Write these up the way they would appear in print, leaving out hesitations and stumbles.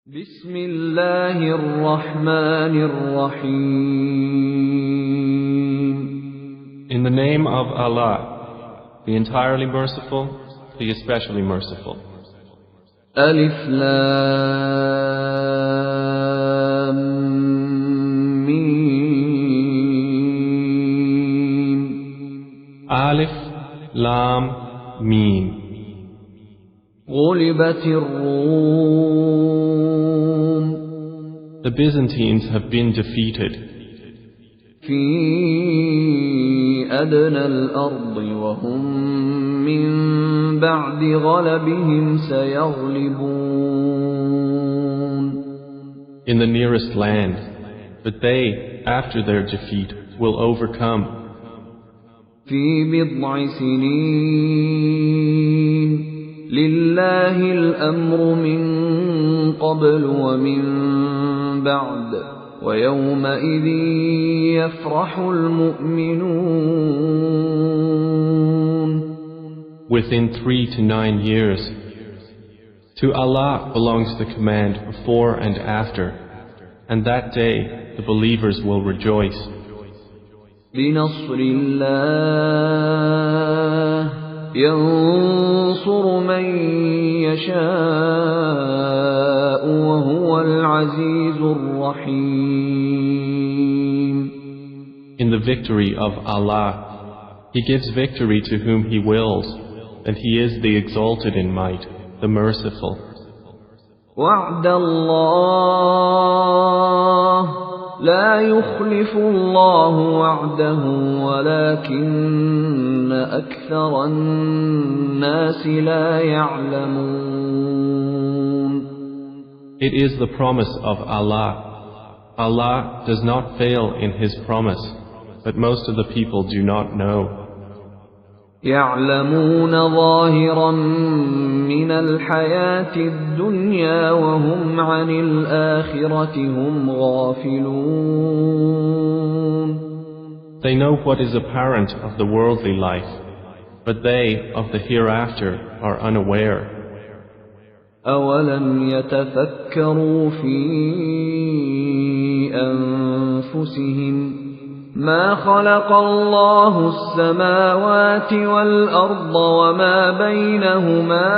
بسم الله الرحمن الرحيم. In the name of Allah, the entirely merciful, the especially merciful. ألف لام ميم. Alif, Lam, Mim. غلبت الروم. The Byzantines have been defeated في أدنى الأرض وهم من بعد غلبهم سيغلبون. in the nearest land, but they, after their defeat, will overcome. في بضع سنين لله الأمر من قبل ومن بعد ويومئذ يفرح المؤمنون. Within 3 to 9 years. To Allah belongs the command before and after, and that day the believers will rejoice. بنصر الله ينصر من يشاء وهو العزيز الرحيم. In the victory of Allah, He gives victory to whom He wills, and He is the exalted in might, the merciful. وعد الله لا يخلف الله وعده ولكن أكثر الناس لا يعلمون. It is the promise of Allah. Allah does not fail in His promise, but most of the people do not know. يعلمون ظاهرا من الحياة الدنيا وهم عن الآخرة هم غافلون. They know what is apparent of the worldly life, but they of the hereafter are unaware. أولم يتفكروا في أنفسهم ما خلق الله السماوات والأرض وما بينهما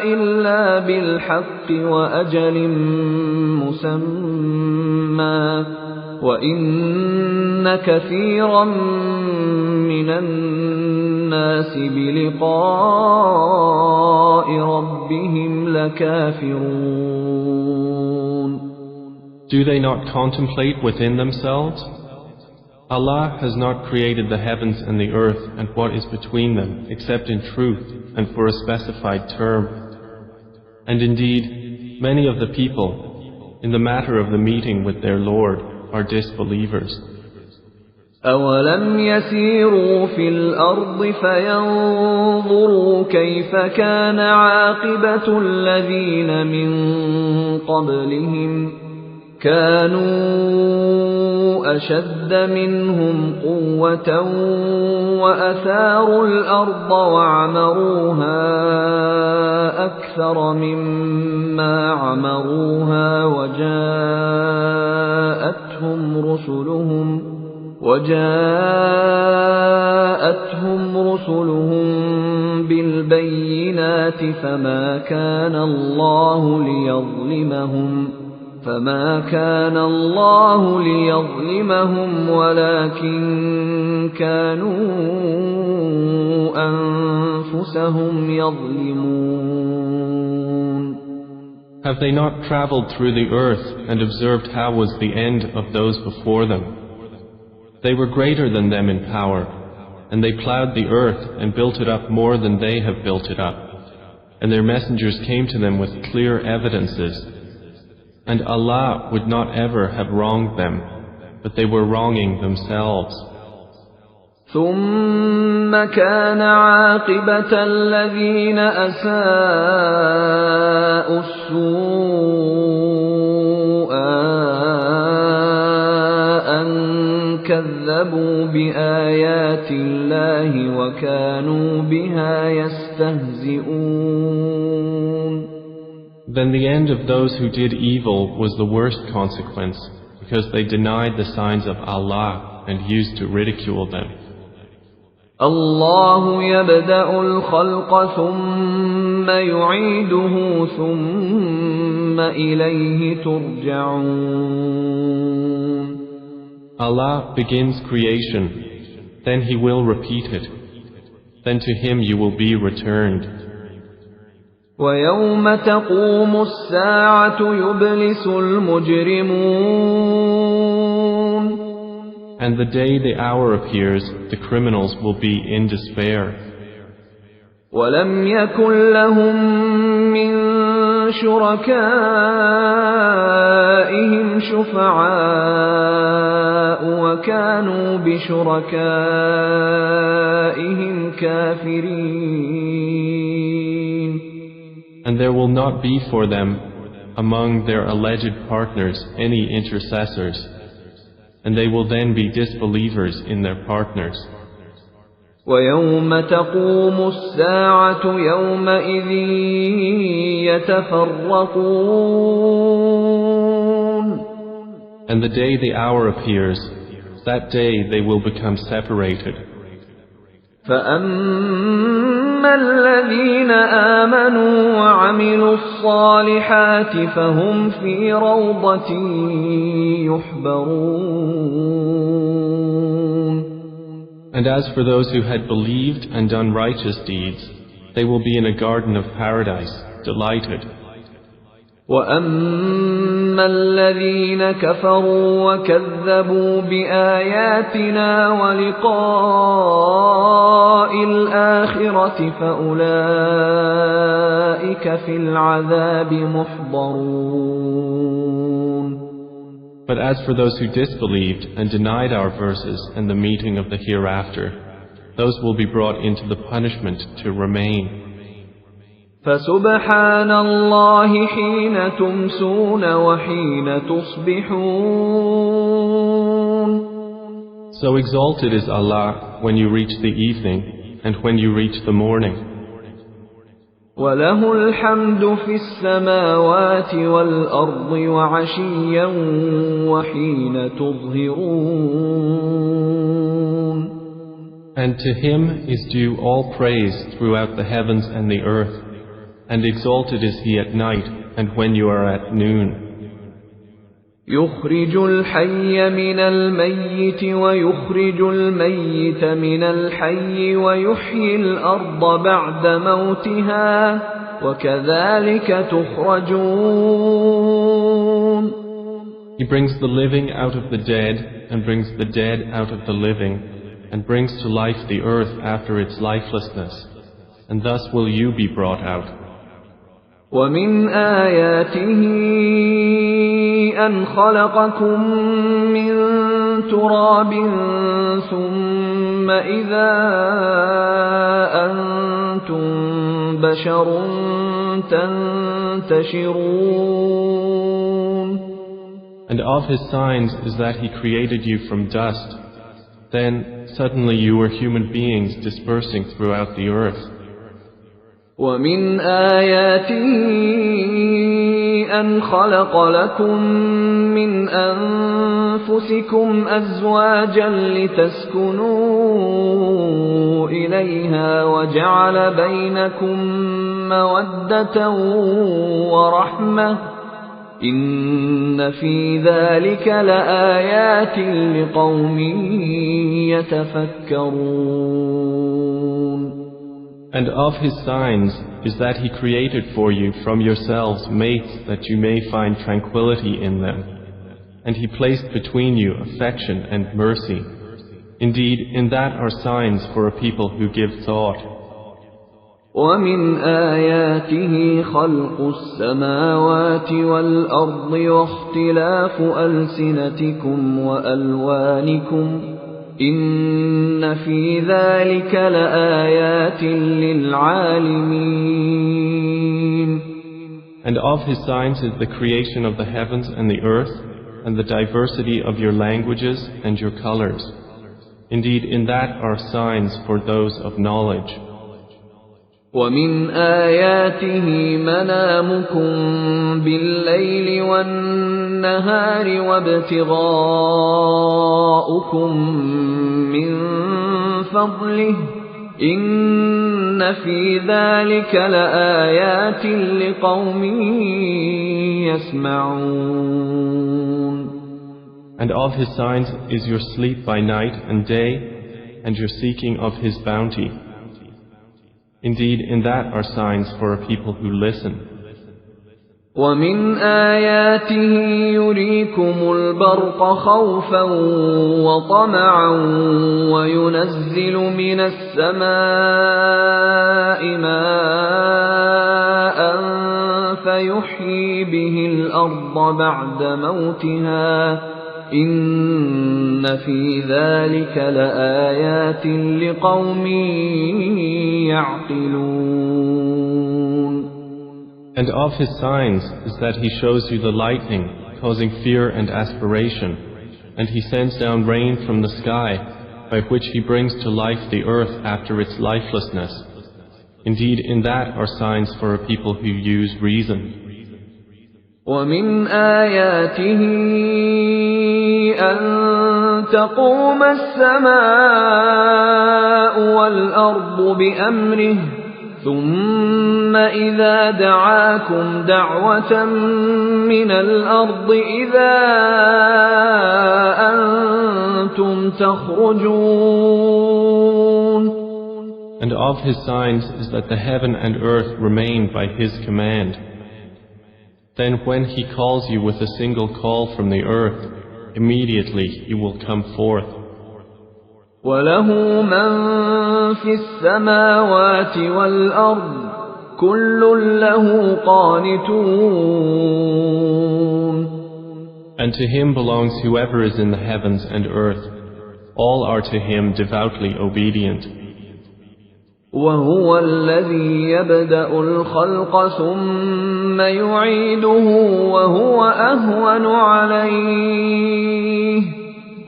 إلا بالحق وأجل مسمى وإن كثيرا من الناس بلقاء ربهم لكافرون. Do they not contemplate within themselves? Allah has not created the heavens and the earth and what is between them except in truth and for a specified term. And indeed, many of the people, in the matter of the meeting with their Lord, are disbelievers. أولم يسيروا في الأرض فينظروا كيف كان عاقبة الذين من قبلهم كانوا أشد منهم قوة وأثاروا الأرض وعمروها أكثر مما عمروها وجاءتهم رسلهم بالبينات فما كان الله ليظلمهم ولكن كانوا أنفسهم يظلمون. Have they not traveled through the earth and observed how was the end of those before them? They were greater than them in power, and they plowed the earth and built it up more than they have built it up. And their messengers came to them with clear evidences. And Allah would not ever have wronged them, but they were wronging themselves. ثم كان عاقبة الذين أساءوا السوء أن كذبوا بآيات الله وكانوا بها يستهزئون. Then the end of those who did evil was the worst consequence, because they denied the signs of Allah and used to ridicule them. الله يبدأ الخلق ثم يعيده ثم إليه ترجعون. Allah begins creation, then He will repeat it, then to Him you will be returned. ويوم تقوم الساعة يبلس المجرمون. And the day the hour appears, the criminals will be in despair. ولم يكن لهم من شركائهم شفعاء وكانوا بشركائهم كافرين. And there will not be for them among their alleged partners any intercessors, and they will then be disbelievers in their partners. ويوم تقوم الساعة يومئذ يتفرقون. And the day the hour appears, that day they will become separated. فأما الذين آمنوا وعملوا الصالحات فهم في روضة يحبرون. And as for those who had believed and done righteous deeds, they will be in a garden of paradise, delighted. وأما الذين كفروا وكذبوا بآياتنا ولقاء الآخرة فأولئك في العذاب محضرون. But as for those who disbelieved and denied our verses and the meeting of the hereafter, those will be brought into the punishment to remain. فسبحان الله حين تمسون وحين تصبحون. So exalted is Allah when you reach the evening and when you reach the morning. وله الحمد في السماوات والأرض وعشيا وحين تظهرون. And to Him is due all praise throughout the heavens and the earth, and exalted is He at night and when you are at noon. يخرج الحي من الميت ويخرج الميت من الحي ويحيي الأرض بعد موتها وكذلك تخرجون. He brings the living out of the dead and brings the dead out of the living and brings to life the earth after its lifelessness, and thus will you be brought out. ومن آياته أن خلقكم من تراب ثم إذا أنتم بشر تنتشرون. And of His signs is that He created you from dust. Then suddenly you were human beings dispersing throughout the earth. ومن آياته أن خلق لكم من أنفسكم أزواجا لتسكنوا إليها وجعل بينكم مودة ورحمة إن في ذلك لآيات لقوم يتفكرون. And of His signs is that He created for you from yourselves mates that you may find tranquility in them. And He placed between you affection and mercy. Indeed, in that are signs for a people who give thought. ومن آياته خلق السماوات والأرض واختلاف ألسنتكم وألوانكم إن في ذلك لآيات للعالمين. And of His signs is the creation of the heavens and the earth and the diversity of your languages and your colors. Indeed, in that are signs for those of knowledge. ومن آياته منامكم بالليل والنهار وابتغاؤكم من فضله إن في ذلك لآيات لقوم يسمعون. And of His signs is your sleep by night and day, and your seeking of His bounty. Indeed, in that are signs for a people who listen. ومن آياته يريكم البرق خوفا وطمعا وينزل من السماء ماء فيحيي به الأرض بعد موتها إن في ذلك لآيات لقوم يعقلون. And of His signs is that He shows you the lightning, causing fear and aspiration, and He sends down rain from the sky, by which He brings to life the earth after its lifelessness. Indeed, in that are signs for a people who use reason. ومن آياته أن تقوم السماء والأرض بأمره ثم إذا دعاكم دعوة من الأرض إذا أنتم تخرجون. And of His signs is that the heaven and earth remain by His command. Then when He calls you with a single call from the earth, immediately you will come forth. وله من في السماوات والأرض كل له قانتون. And to Him belongs whoever is in the heavens and earth. All are to Him devoutly obedient. وهو الذي يبدأ الخلق ثم يعيده وهو أهون عليه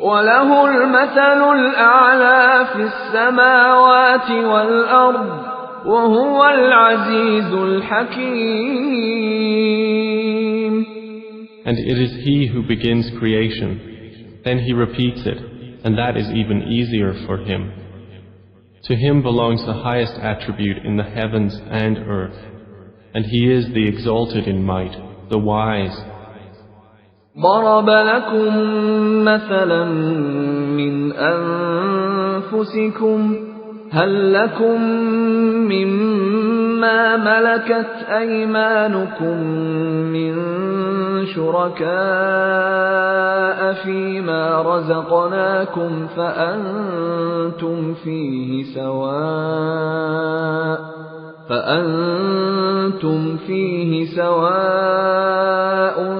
وله المثل الأعلى في السماوات والأرض وهو العزيز الحكيم. And it is He who begins creation, then He repeats it, and that is even easier for Him. To Him belongs the highest attribute in the heavens and earth, and He is the exalted in might, the wise. ضرب لكم مثلا من أنفسكم هل لكم مما ملكت أيمانكم من شركاء فيما رزقناكم فأنتم فيه سواء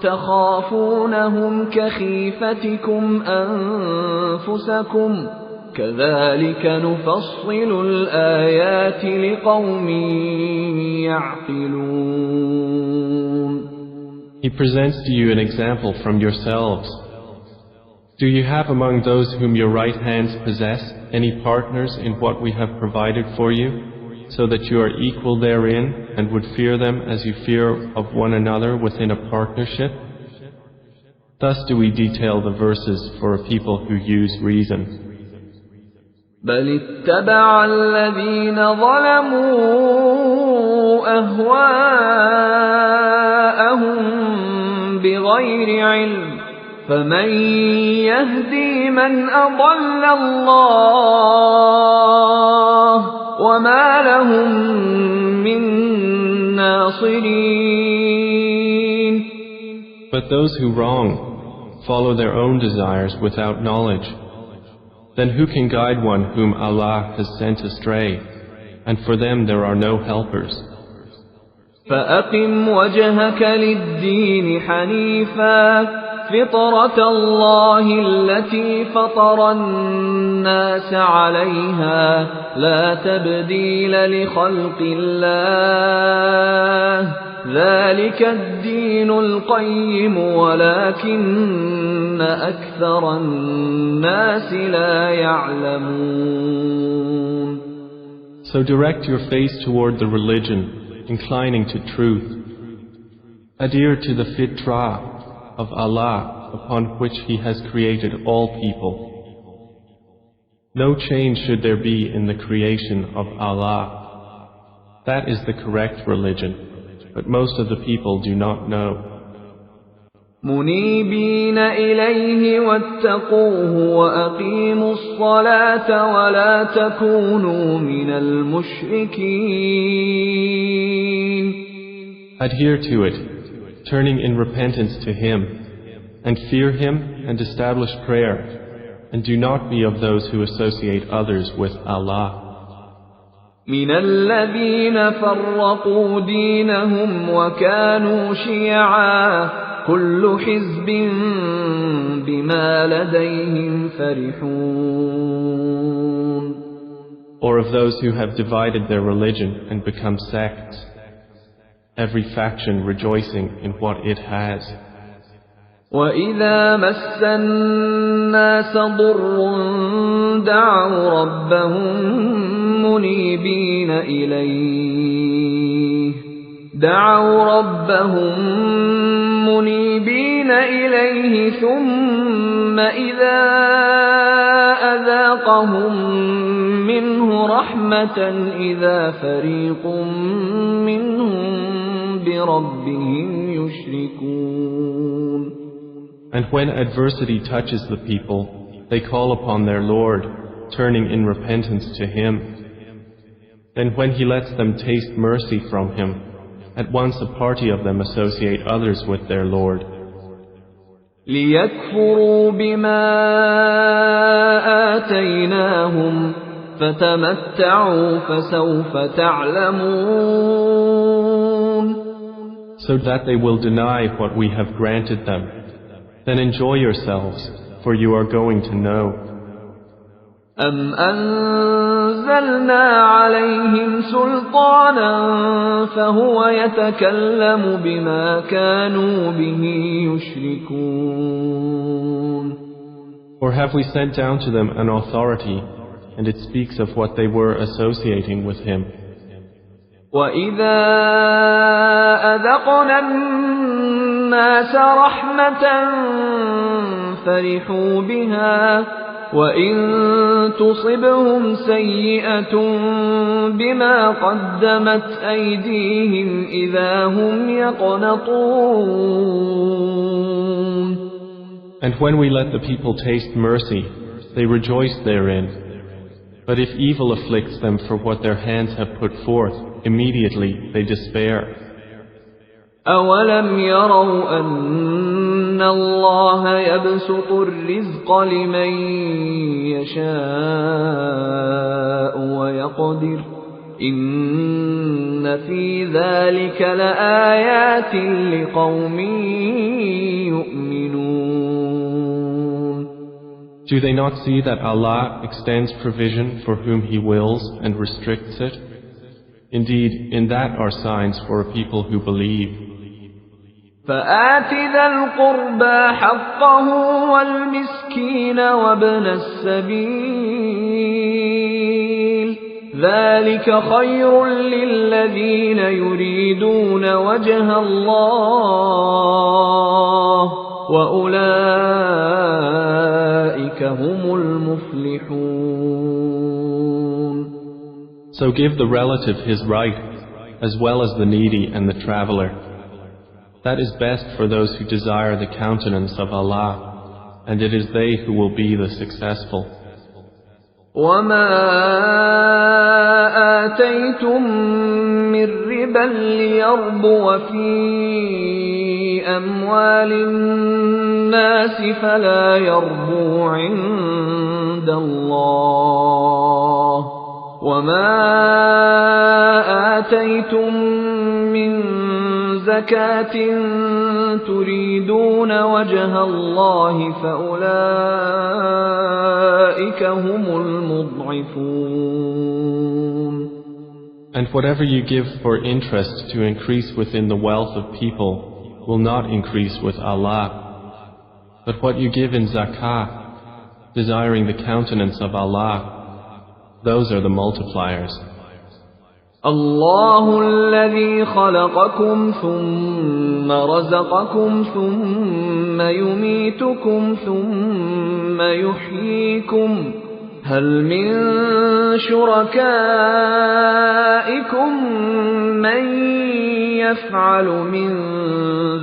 تخافونهم كخيفتكم أنفسكم كذلك نفصل الآيات لقوم يعقلون. He presents to you an example from yourselves. Do you have among those whom your right hands possess any partners in what we have provided for you, so that you are equal therein and would fear them as you fear of one another within a partnership? Thus do we detail the verses for a people who use reason. بل اتبع الذين ظلموا أهواءهم بغير علم فمن يهدي من أضل الله وما لهم من ناصرين. But those who wrong follow their own desires without knowledge. Then who can guide one whom Allah has sent astray? And for them there are no helpers. فأقم وجهك للدين حنيفا فطرة الله التي فطر الناس عليها لا تبديل لخلق الله ذلك الدين القيم ولكن أكثر الناس لا يعلمون. So direct your face toward the religion, inclining to truth. Adhere to the fitrah of Allah upon which He has created all people. No change should there be in the creation of Allah. That is the correct religion, but most of the people do not know. منيبين إليه واتقوه وأقيموا الصلاة ولا تكونوا من المشركين. Adhere to it, turning in repentance to Him, and fear Him and establish prayer, and do not be of those who associate others with Allah. من الذين فرقوا دينهم وكانوا شيعا كل حزب بما لديهم فرحون. Or of those who have divided their religion and become sects, every faction rejoicing in what it has. وَإِذَا مَسَّ النَّاسَ ضُرٌّ دَعَوْا رَبَّهُم مُنِيبِينَ إِلَيْهِ ثُمَّ إِذَا أَذَاقَهُم مِّنْهُ رَحْمَةً إِذَا فَرِيقٌ مِّنْهُم بِرَبِّهِمْ يُشْرِكُونَ. And when adversity touches the people, they call upon their Lord, turning in repentance to Him. Then when He lets them taste mercy from Him, at once a party of them associate others with their Lord. لِيَكْفُرُوا بِمَا آتَيْنَاهُمْ فَتَمَتَّعُوا فَسَوْفَ تَعْلَمُونَ. So that they will deny what we have granted them. Then enjoy yourselves, for you are going to know. أَمْ أَنزَلْنَا عَلَيْهِمْ سُلْطَانًا فَهُوَ يَتَكَلَّمُ بِمَا كَانُوا بِهِ يُشْرِكُونَ. Or have we sent down to them an authority, and it speaks of what they were associating with Him? وَإِذَا أَذَقْنَا النَّاسَ رَحْمَةً فَرِحُوا بِهَا وَإِن تُصِبْهُمْ سَيِّئَةٌ بِمَا قَدَّمَتْ أَيْدِيهِمْ إِذَا هُمْ يَقْنَطُونَ. And when we let the people taste mercy, they rejoice therein. But if evil afflicts them for what their hands have put forth, immediately they despair. أَوَلَمْ يَرَوْا أَنَّ اللَّهَ يَبْسُطُ الرِّزْقَ لِمَن يَشَاءُ وَيَقْدِرُ إِنَّ فِي ذَلِكَ لَآيَاتٍ لِقَوْمٍ يُؤْمِنُونَ. Do they not see that Allah extends provision for whom He wills and restricts it? Indeed, in that are signs for a people who believe. فآت ذا القربى حقه والمسكين وابن السبيل ذلك خير للذين يريدون وجه الله وأولئك هم المفلحون. So give the relative his right, as well as the needy and the traveler. That is best for those who desire the countenance of Allah, and it is they who will be the successful. وَمَا آتَيْتُم مِّن رِّبًا لِّيَرْبُوَ فِي أَمْوَالِ النَّاسِ فَلَا يَرْبُو عِندَ اللَّهِ وَمَا آتَيْتُم مِّن زَكَاةٍ تُرِيدُونَ وَجْهَ اللَّهِ فَأُولَئِكَ هُمُ الْمُضْعِفُونَ. And whatever you give for interest to increase within the wealth of people will not increase with Allah. But what you give in zakah, desiring the countenance of Allah, those are the multipliers. الله الذي خلقكم ثم رزقكم ثم يميتكم ثم يحييكم هل من شركائكم من يفعل من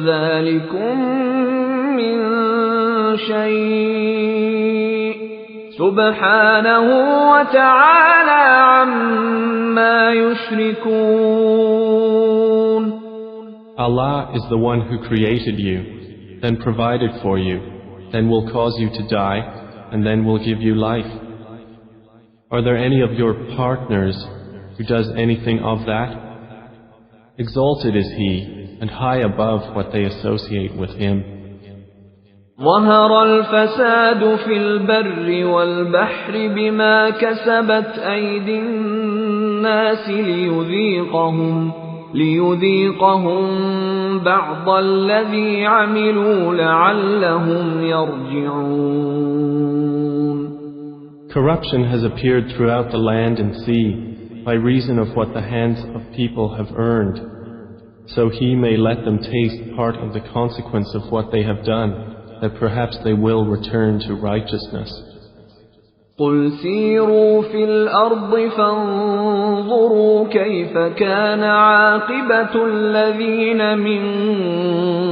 ذلكم من شيء سبحانه وتعالى عما يشركون. Allah is the one who created you, then provided for you, then will cause you to die, and then will give you life. Are there any of your partners who does anything of that? Exalted is He, and high above what they associate with Him. ظهر الفساد في البر والبحر بما كسبت أيدي الناس ليذيقهم بعض الذي عملوا لعلهم يرجعون. Corruption has appeared throughout the land and sea by reason of what the hands of people have earned, so He may let them taste part of the consequence of what they have done, that perhaps they will return to righteousness. قل سيروا في الأرض فانظروا كيف كان عاقبة الذين من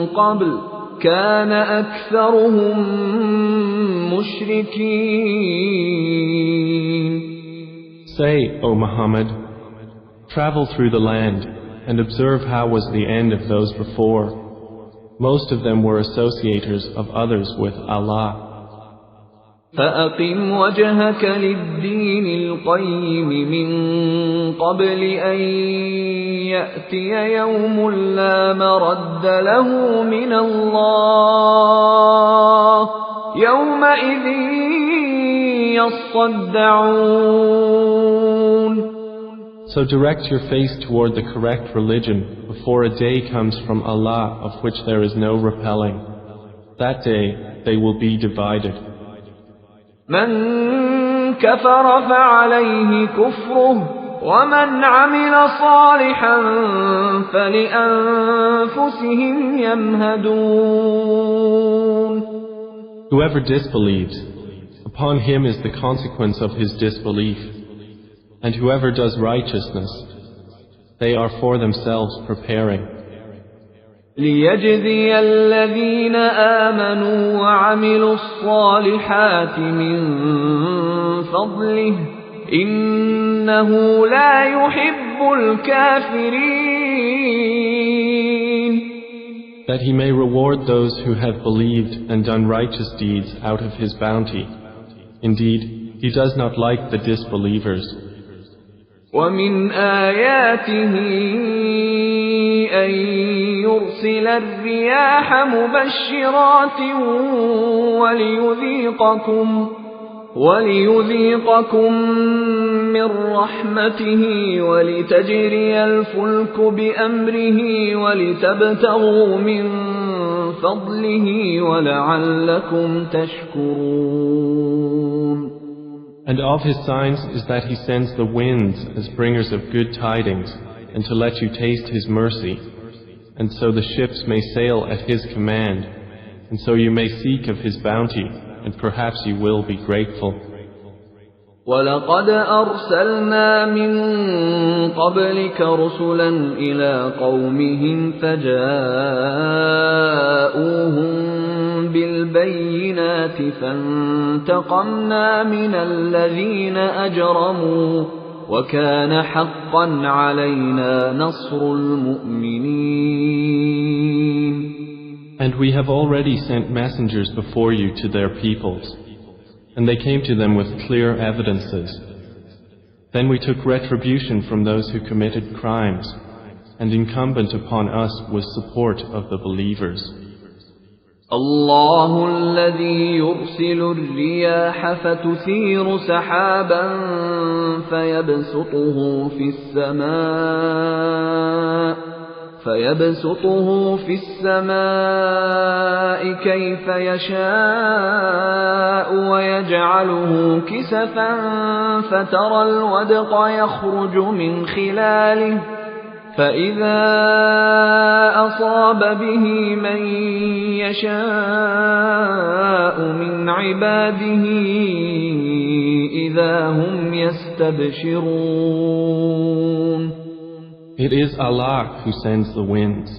قبل كان أكثرهم مشركين. Say, O Muhammad, travel through the land and observe how was the end of those before. Most of them were associators of others with Allah. فأقم وجهك للدين القيم من قبل أن يأتي يوم لا مرد له من الله يومئذ يصدعون. So direct your face toward the correct religion before a day comes from Allah of which there is no repelling. That day they will be divided. من كفر فعليه كفره ومن عمل صالحا فلأنفسهم يمهدون. Whoever disbelieves, upon him is the consequence of his disbelief. And whoever does righteousness, they are for themselves preparing. ليجزي الذين آمنوا وعملوا الصالحات من فضله إنه لا يحب الكافرين. That he may reward those who have believed and done righteous deeds out of his bounty. Indeed, he does not like the disbelievers. ومن آياته أن يرسل الرياح مبشرات وليذيقكم من رحمته ولتجري الفلك بأمره ولتبتغوا من فضله ولعلكم تشكرون. And of his signs is that he sends the winds as bringers of good tidings, and to let you taste his mercy, and so the ships may sail at his command, and so you may seek of his bounty, and perhaps you will be grateful. وَلَقَدْ أَرْسَلْنَا مِن قَبْلِكَ رُسُلًا إِلَى قَوْمِهِمْ فَجَاءُوهُم بِالْبَيِّنَاتِ فَانْتَقَمْنَا مِنَ الَّذِينَ أَجْرَمُوا وَكَانَ حَقًّا عَلَيْنَا نَصْرُ الْمُؤْمِنِينَ. And we have already sent messengers before you to their peoples, and they came to them with clear evidences. Then we took retribution from those who committed crimes, and incumbent upon us was support of the believers. الله الذي يرسل الرياح فتثير سحابا فيبسطه في السماء كيف يشاء ويجعله كسفا فترى الودق يخرج من خلاله فإذا أصاب به من يشاء من عباده إذا هم يستبشرون. It is Allah who sends the winds,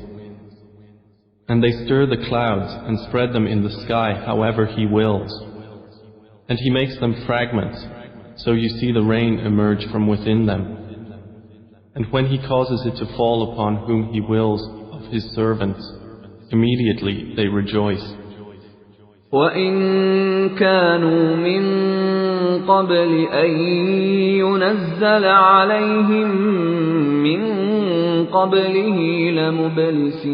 and they stir the clouds and spread them in the sky however He wills, and He makes them fragments, so you see the rain emerge from within them. And when He causes it to fall upon whom He wills of His servants, immediately they rejoice. وَإِن كَانُوا مِن قَبْلِ أَن يُنَزَّلَ عَلَيْهِم مِّن قَبْلِهِ لَمُبْلِسِينَ.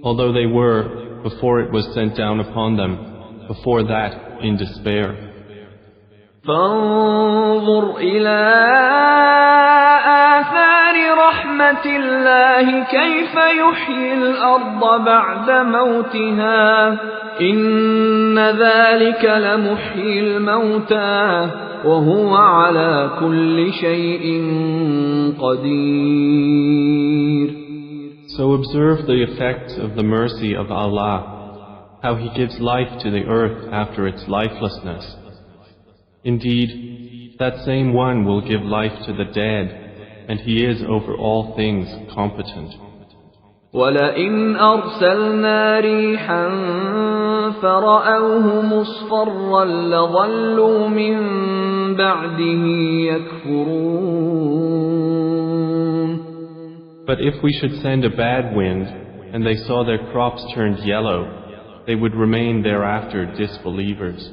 Although they were, before it was sent down upon them, before that in despair. فانظر إلى آثار رحمة الله كيف يحيي الأرض بعد موتها إن ذلك لمحيي الموتى وهو على كل شيء قدير. So observe the effects of the mercy of Allah, how He gives life to the earth after its lifelessness. Indeed, that same one will give life to the dead, and He is over all things competent. وَلَئِنْ أَرْسَلْنَا رِيحًا فَرَأَوْهُ مُصْفَرًّا لَظَلُّوا مِنْ بَعْدِهِ يَكْفُرُونَ. But if we should send a bad wind, and they saw their crops turned yellow, they would remain thereafter disbelievers.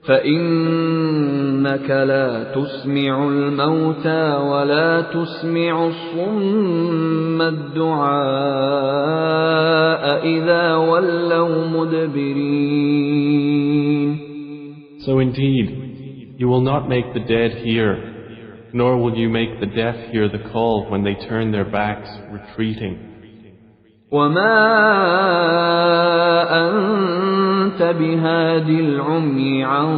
فإنك لا تسمع الموتى ولا تسمع الصم الدعاء إذا ولوا مدبرين. So indeed, you will not make the dead hear, nor will you make the deaf hear the call when they turn their backs, retreating. وما أنت بهاد العمي عن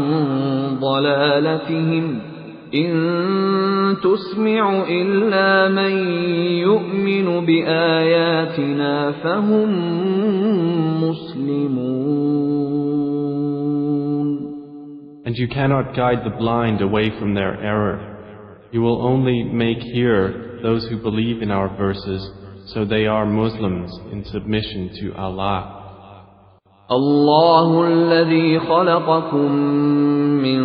ضلالتهم إن تسمع إلا من يؤمن بآياتنا فهم مسلمون. And you cannot guide the blind away from their error. You will only make hear those who believe in our verses, so they are Muslims in submission to Allah. الله الذي خلقكم من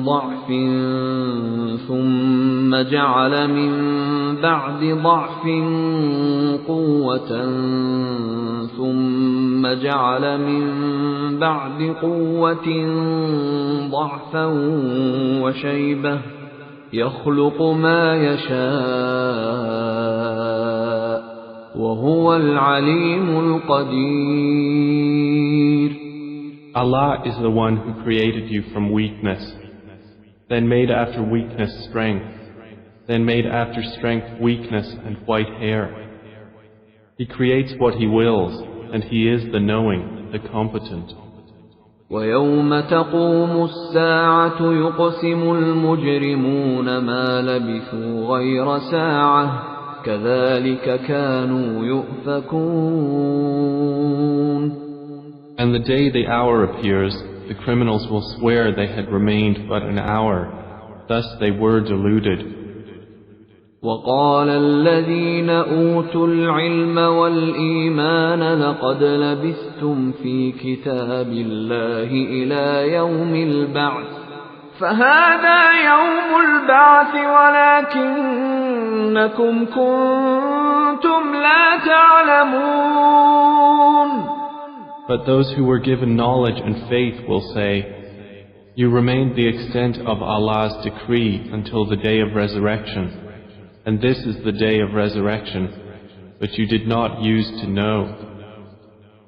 ضعف ثم جعل من بعد ضعف قوة ثم جعل من بعد قوة ضعفا وشيبة يخلق ما يشاء وهو العليم القدير. Allah is the one who created you from weakness, then made after weakness strength, then made after strength weakness and white hair. He creates what He wills, and He is the knowing, the competent. ويوم تقوم الساعة يقسم المجرمون ما لبثوا غير ساعة كذلك كانوا يؤفكون. And the day the hour appears, the criminals will swear they had remained but an hour. Thus they were deluded. وقال الذين أوتوا العلم والإيمان لقد لبثتم في كتاب الله إلى يوم البعث فهذا يوم البعث ولكنكم كنتم لا تعلمون. But those who were given knowledge and faith will say, you remained the extent of Allah's decree until the day of resurrection, and this is the day of resurrection, but you did not use to know.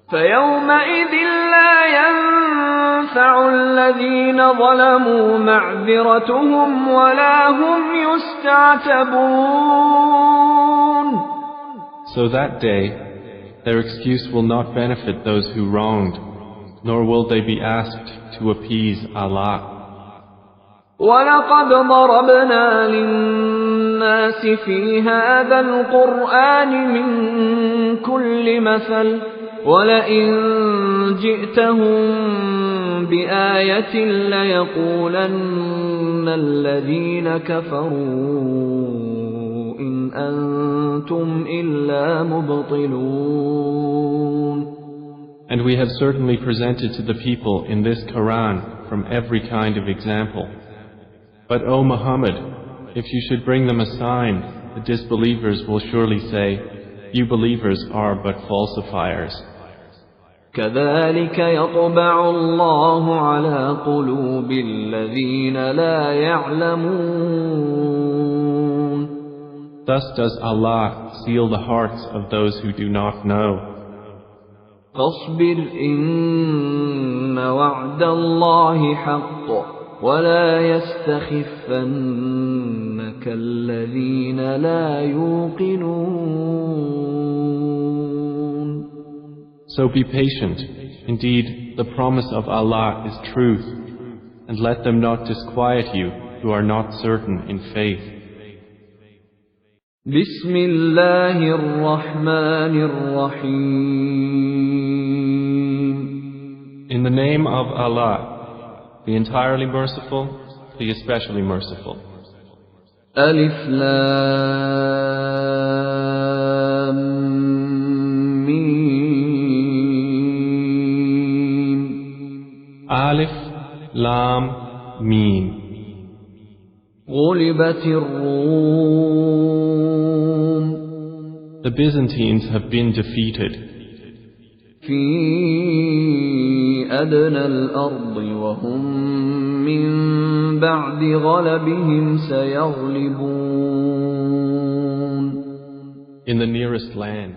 فيومئذ لا ينفع الذين ظلموا معذرتهم ولا هم يستعتبون. So that day, their excuse will not benefit those who wronged, nor will they be asked to appease Allah. وَلَقَدْ ضَرَبْنَا لِلنَّاسِ فِي هَذَا الْقُرْآنِ مِنْ كُلِّ مَثَلٍ وَلَئِنْ جِئْتَهُمْ بِآيَةٍ لَيَقُولَنَّ الَّذِينَ كَفَرُوا إِنْ أَنْتُمْ إِلَّا مُبْطِلُونَ. And we have certainly presented to the people in this Quran from every kind of example. But O Muhammad, if you should bring them a sign, the disbelievers will surely say, you believers are but falsifiers. كَذَلِكَ يَطْبَعُ اللَّهُ عَلَى قُلُوبِ الَّذِينَ لَا يَعْلَمُونَ. Thus does Allah seal the hearts of those who do not know. فاصبر إن وعد الله حق ولا يستخفنك الذين لا يوقنون. So be patient. Indeed, the promise of Allah is truth, and let them not disquiet you who are not certain in faith. بسم الله الرحمن الرحيم. In the name of Allah, the entirely merciful, the especially merciful. ألف لام ميم. Alif, Lam, Mim. غلبت الروم. The Byzantines have been defeated. في أدنى الأرض وهم من بعد غلبهم سيغلبون. In the nearest land,